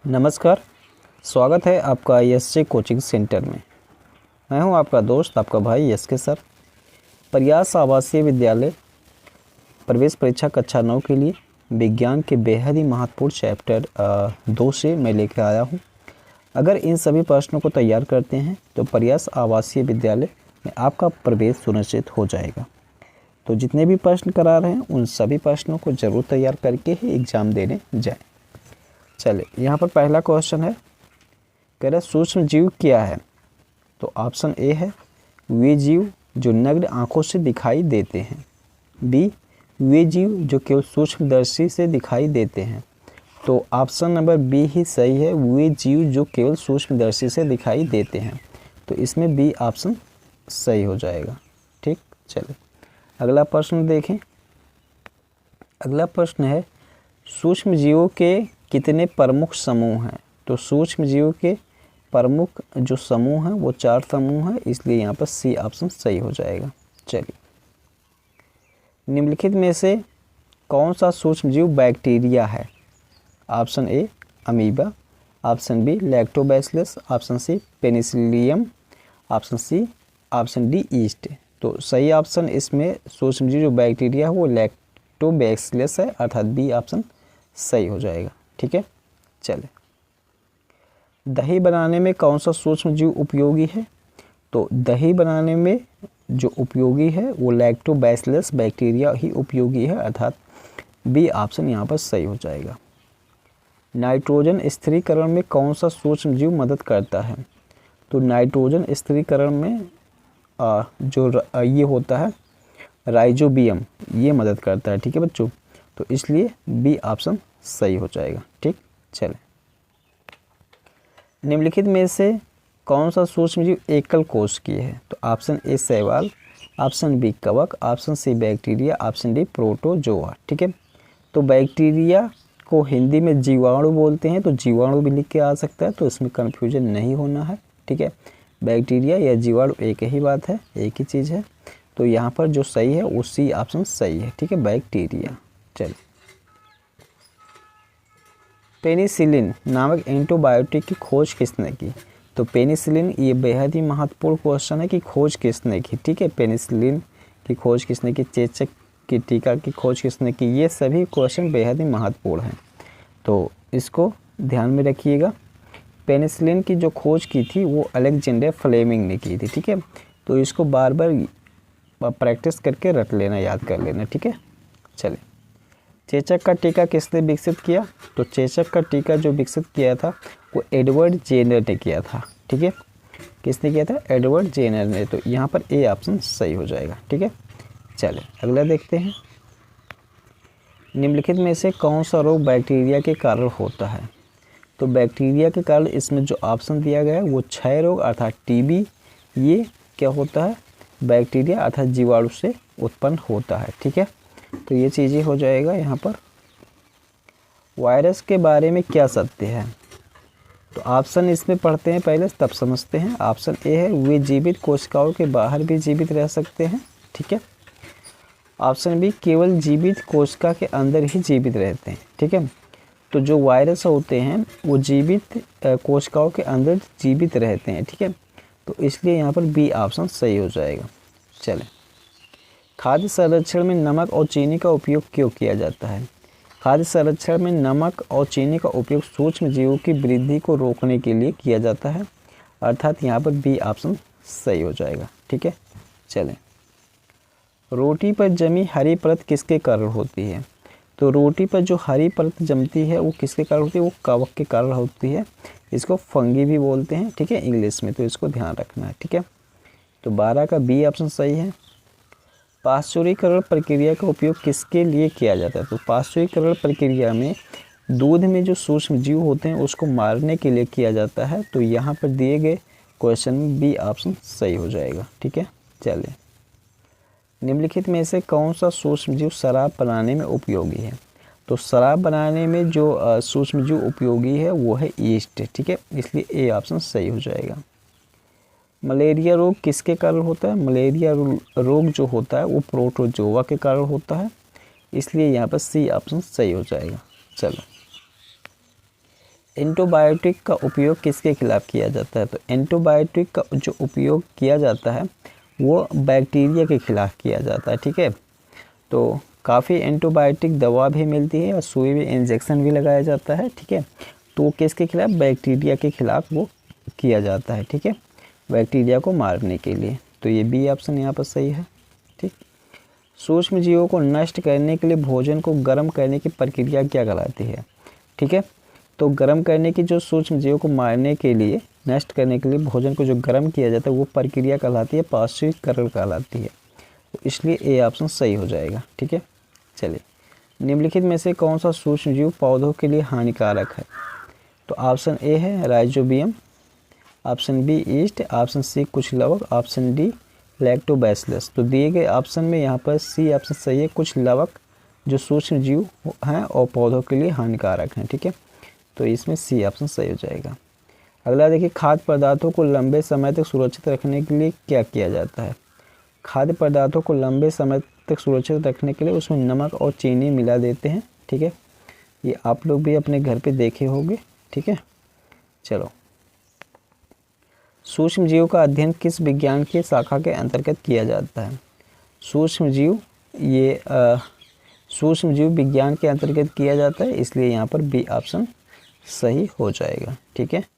नमस्कार, स्वागत है आपका एसके कोचिंग सेंटर में। मैं हूं आपका दोस्त, आपका भाई एसके सर। प्रयास आवासीय विद्यालय प्रवेश परीक्षा कक्षा 9 के लिए विज्ञान के बेहद ही महत्वपूर्ण चैप्टर 2 से मैं लेकर आया हूं। अगर इन सभी प्रश्नों को तैयार करते हैं तो प्रयास आवासीय विद्यालय में आपका प्रवेश सुनिश्चित हो जाएगा। तो जितने भी प्रश्न करा रहे हैं उन सभी प्रश्नों को ज़रूर तैयार करके ही एग्ज़ाम देने जाएं। चलिए, यहाँ पर पहला क्वेश्चन है, कह रहा सूक्ष्म जीव क्या है? तो ऑप्शन ए है वे जीव जो नग्न आंखों से दिखाई देते हैं। बी, वे जीव जो केवल सूक्ष्मदर्शी से दिखाई देते हैं। तो ऑप्शन नंबर बी ही सही है, वे जीव जो केवल सूक्ष्मदर्शी से दिखाई देते हैं। तो इसमें बी ऑप्शन सही हो जाएगा। ठीक, चलिए अगला प्रश्न देखें। अगला प्रश्न है, सूक्ष्म जीवों के कितने प्रमुख समूह हैं? तो सूक्ष्म जीवों के प्रमुख जो समूह हैं वो 4 समूह हैं, इसलिए यहाँ पर सी ऑप्शन सही हो जाएगा। चलिए, निम्नलिखित में से कौन सा सूक्ष्म जीव बैक्टीरिया है? Option A amoeba, option B lactobacillus, option C penicillium, option D yeast. तो सही ऑप्शन इसमें सूक्ष्म जीव जो बैक्टीरिया है वो लैक्टोबैसिलस है, अर्थात बी ऑप्शन सही हो जाएगा। ठीक है, चले। दही बनाने में कौन सा सूक्ष्म जीव उपयोगी है? तो दही बनाने में जो उपयोगी है वो लैक्टोबैसिलस बैक्टीरिया ही उपयोगी है, अर्थात बी ऑप्शन यहाँ पर सही हो जाएगा। नाइट्रोजन स्थिरीकरण में कौन सा सूक्ष्म जीव मदद करता है? तो नाइट्रोजन स्थिरीकरण में जो ये होता है राइजोबियम, ये मदद करता है। ठीक है बच्चों, तो इसलिए बी ऑप्शन सही हो जाएगा। ठीक, चलें। निम्नलिखित में से कौन सा सूक्ष्म जीव एकल कोश की है? तो ऑप्शन ए शैवाल, ऑप्शन बी कवक, option C bacteria, option D protozoa. ठीक है, तो बैक्टीरिया को हिंदी में जीवाणु बोलते हैं, तो जीवाणु भी लिख के आ सकता है, तो इसमें कन्फ्यूजन नहीं होना है। ठीक है, बैक्टीरिया या जीवाणु एक ही बात है, एक ही चीज़ है। तो यहाँ पर जो सही है वो सी ऑप्शन सही है। ठीक है, बैक्टीरिया। चलिए, पेनिसिलिन नामक एंटीबायोटिक की खोज किसने की? तो पेनिसिलिन, ये बेहद ही महत्वपूर्ण क्वेश्चन है कि खोज किसने की। ठीक है, पेनिसिलिन की खोज किसने की, चेचक की टीका की खोज किसने की, ये सभी क्वेश्चन बेहद ही महत्वपूर्ण हैं, तो इसको ध्यान में रखिएगा। पेनिसिलिन की जो खोज की थी वो अलेक्जेंडर फ्लेमिंग ने की थी। ठीक है, तो इसको बार बार प्रैक्टिस करके रट लेना, याद कर लेना। ठीक है, चलिए। चेचक का टीका किसने विकसित किया? तो चेचक का टीका जो विकसित किया था वो एडवर्ड जेनर ने किया था। ठीक है, किसने किया था? एडवर्ड जेनर ने। तो यहाँ पर ए ऑप्शन सही हो जाएगा। ठीक है, चलिए अगला देखते हैं। निम्नलिखित में से कौन सा रोग बैक्टीरिया के कारण होता है? तो बैक्टीरिया के कारण इसमें जो ऑप्शन दिया गया है वो क्षय रोग अर्थात टीबी, ये क्या होता है? बैक्टीरिया अर्थात जीवाणु से उत्पन्न होता है। ठीक है, तो ये चीज़ें हो जाएगा यहाँ पर। वायरस के बारे में क्या सत्य है? तो ऑप्शन इसमें पढ़ते हैं पहले, तब समझते हैं। ऑप्शन ए है वे जीवित कोशिकाओं के बाहर भी जीवित रह सकते हैं। ठीक है, ऑप्शन बी केवल जीवित कोशिका के अंदर ही जीवित रहते हैं। ठीक है, तो जो वायरस होते हैं वो जीवित कोशिकाओं के अंदर जीवित रहते हैं। ठीक है, तो इसलिए यहाँ पर बी ऑप्शन सही हो जाएगा। चलें, खाद्य संरक्षण में नमक और चीनी का उपयोग क्यों किया जाता है? खाद्य संरक्षण में नमक और चीनी का उपयोग सूक्ष्म जीवों की वृद्धि को रोकने के लिए किया जाता है, अर्थात यहाँ पर बी ऑप्शन सही हो जाएगा। ठीक है, चलें। रोटी पर जमी हरी परत किसके कारण होती है? तो रोटी पर जो हरी परत जमती है वो किसके कारण होती है? वो कवक के कारण होती है। इसको फंगी भी बोलते हैं। ठीक है, इंग्लिश में, तो इसको ध्यान रखना है। ठीक है, तो 12 का बी ऑप्शन सही है। पाश्चुरीकरण प्रक्रिया का उपयोग किसके लिए किया जाता है? तो पाश्चुरीकरण प्रक्रिया में दूध में जो सूक्ष्म जीव होते हैं उसको मारने के लिए किया जाता है। तो यहाँ पर दिए गए क्वेश्चन में बी ऑप्शन सही हो जाएगा। ठीक है, चलिए। निम्नलिखित में से कौन सा सूक्ष्म जीव शराब बनाने में उपयोगी है? तो शराब बनाने में जो सूक्ष्म जीव उपयोगी है वो है ईस्ट। ठीक है, इसलिए ए ऑप्शन सही हो जाएगा। मलेरिया रोग किसके कारण होता है? मलेरिया रोग जो होता है वो प्रोटोजोआ के कारण होता है, इसलिए यहाँ पर सी ऑप्शन सही हो जाएगा। चलो, एंटीबायोटिक का उपयोग किसके खिलाफ किया जाता है? तो एंटीबायोटिक का जो उपयोग किया जाता है वो बैक्टीरिया के खिलाफ किया जाता है, ठीक है। तो काफ़ी एंटीबायोटिक दवा भी मिलती है और सुई भी, इंजेक्शन भी लगाया जाता है, ठीक है। तो वो किसके खिलाफ? बैक्टीरिया के खिलाफ वो किया जाता है, ठीक है, बैक्टीरिया को मारने के लिए। तो ये बी ऑप्शन यहाँ पर सही है, ठीक। सूक्ष्म जीवों को नष्ट करने के लिए भोजन को गर्म करने की प्रक्रिया क्या कहलाती है? ठीक है, तो गर्म करने की, जो सूक्ष्म जीवों को मारने के लिए, नष्ट करने के लिए भोजन को जो गर्म किया जाता है वो प्रक्रिया कहलाती है पाश्चुरीकरण कहलाती है। तो इसलिए ए ऑप्शन सही हो जाएगा, ठीक है। चलिए, निम्नलिखित में से कौन सा सूक्ष्म जीव पौधों के लिए हानिकारक है? तो ऑप्शन ए है rhizobium, option B yeast, option C कुछ लवक, ऑप्शन डी लैक्टोबैसिलस। तो दिए गए ऑप्शन में यहाँ पर सी ऑप्शन सही है, कुछ लवक जो सूक्ष्म जीव हैं और पौधों के लिए हानिकारक हैं, ठीक है। तो इसमें सी ऑप्शन सही हो जाएगा। अगला देखिए, खाद्य पदार्थों को लंबे समय तक सुरक्षित रखने के लिए क्या किया जाता है? खाद्य पदार्थों को लंबे समय तक सुरक्षित रखने के लिए उसमें नमक और चीनी मिला देते हैं, ठीक है। ये आप लोग भी अपने घर पे देखे होंगे, ठीक है। चलो, सूक्ष्म जीव का अध्ययन किस विज्ञान की शाखा के अंतर्गत किया जाता है? सूक्ष्म जीव, ये सूक्ष्म जीव विज्ञान के अंतर्गत किया जाता है, इसलिए यहाँ पर बी ऑप्शन सही हो जाएगा, ठीक है।